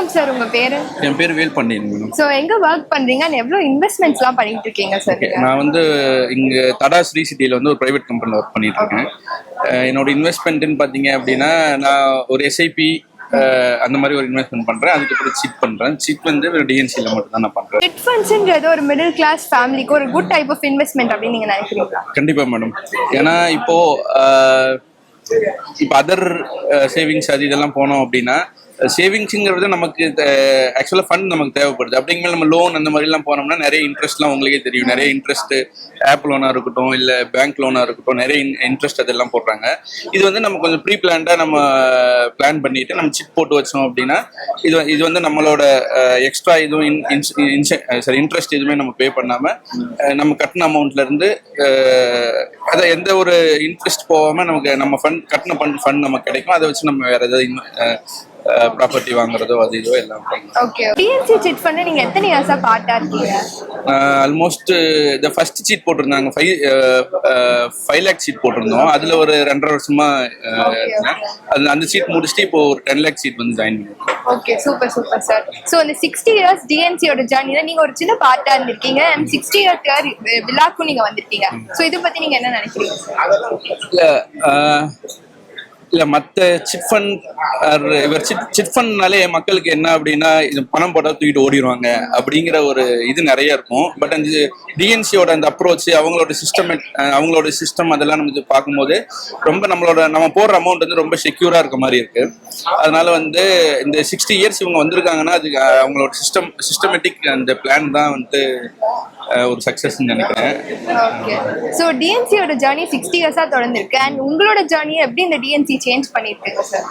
வணக்கம் சார், உங்க பேரு? என் பேர் வேல்பாண்டியன் மேடம். ஸோ எங்க ஒர்க் பண்றீங்க and எவ்வளோ இன்வெஸ்ட்மெண்ட்ஸ்லாம் பண்ணிட்டு இருக்கீங்க சார்? நான் வந்து இங்கே தடா ஸ்ரீ சிட்டியில் வந்து ஒரு ப்ரைவேட் கம்பெனியில் ஒர்க் பண்ணிட்டு இருக்கேன். என்னோட இன்வெஸ்ட்மெண்ட்டுன்னு பார்த்தீங்க அப்படின்னா, நான் ஒரு எஸ்ஐபி அந்த மாதிரி ஒரு இன்வெஸ்ட்மெண்ட் பண்ணுறேன். அதுக்கப்புறம் சீட் பண்ணுறேன். சீட் வந்து டிஎன்சியில் மட்டும் தான் நான் பண்ணுறேன். சிட் ஃபண்ட்ஸ்ன்றது ஒரு மிடில் கிளாஸ் ஃபேமிலிக்கு ஒரு குட் டைப் ஆஃப் இன்வெஸ்ட்மெண்ட் அப்படின்னு நீங்க நினைக்கிறீங்களா? கண்டிப்பாக மேடம். ஏன்னா இப்போ அதர் சேவிங்ஸ் அது இதெல்லாம் போனோம் அப்படின்னா, சேவிங்ஸுங்கிறது நமக்கு ஆக்சுவலாக ஃபண்ட் நமக்கு தேவைப்படுது. அப்படிங்கிற நம்ம லோன் அந்த மாதிரிலாம் போனோம்னா நிறைய இன்ட்ரெஸ்ட்லாம் உங்களுக்கே தெரியும். நிறைய இன்ட்ரெஸ்ட் ஆப் லோனாக இருக்கட்டும், இல்லை பேங்க் லோனாக இருக்கட்டும், நிறைய இன்ட்ரெஸ்ட் அதெல்லாம் போடுறாங்க. இது வந்து நம்ம கொஞ்சம் ப்ரீ பிளான்டாக நம்ம பிளான் பண்ணிட்டு நம்ம சிட் போட்டு வச்சோம் அப்படின்னா, இது வந்து நம்மளோட எக்ஸ்ட்ரா இதுவும் இன்ட்ரெஸ்ட் எதுவுமே நம்ம பே பண்ணாமல் நம்ம கட்டின அமௌண்ட்லேருந்து அதை எந்த ஒரு இன்ட்ரெஸ்ட் போகாமல் நமக்கு நம்ம கட்டின ஃபண்ட் நமக்கு கிடைக்கும். அதை வச்சு நம்ம வேறு ஏதாவது ப்ராப்பர்ட்டி வாங்குறதோ அது இதுவோ எல்லாம் பண்ணலாம். ஓகே. டிஎன்சி சிட் ஃபண்ட் நீங்க எத்தனை இயர்ஸா பார்ட்டா இருக்கீங்க? ஆல்மோஸ்ட் இந்த ஃபர்ஸ்ட் சீட் போட்டிருந்தாங்க 5 லேக் சீட் போட்டிருந்தோம். அதுல ஒரு 2.5 வருஷமா அந்த சீட் முடிச்சுட்டு இப்போ ஒரு 10 லேக் சீட் வந்து ஜாயின் பண்ணிருக்கோம். Okay, super super sir. So இந்த 60 இயர்ஸ் டிஎன்சியோட ஜர்னில நீங்க ஒரு சின்ன பார்ட்டா இருந்திருக்கீங்க அண்ட் 60 இயர் விழாக்கும் நீங்க வந்திருக்கீங்க. ஸோ இதை பத்தி நீங்க என்ன நினைக்கிறீங்க? இல்ல மற்ற சிட் ஃபண்ட் சிட் ஃபண்ட்னாலே மக்களுக்கு என்ன அப்படின்னா, இது பணம் போட்டால் தூக்கிட்டு ஓடிடுவாங்க அப்படிங்கிற ஒரு இது நிறைய இருக்கும். பட் அந்த டிஎன்சியோட அந்த அப்ரோச், அவங்களோட சிஸ்டம் அதெல்லாம் நமக்கு பார்க்கும்போது ரொம்ப நம்ம போடுற அமௌண்ட் வந்து ரொம்ப செக்யூரா இருக்க மாதிரி இருக்கு. அதனால வந்து இந்த 60 இயர்ஸ் இவங்க வந்திருக்காங்கன்னா அதுக்கு அவங்களோட சிஸ்டமேட்டிக் அந்த பிளான் தான் வந்து ஒரு சக்சஸ் நினைக்கிறேன். ஓகே. ஸோ டிஎன்சியோட ஜர்னி 60 இயர்ஸா தொடர்ந்துருக்கு அண்ட் உங்களோட ஜர்னியை எப்படி இந்த டிஎன்சி சேஞ்ச் பண்ணியிருக்கீங்க சார்?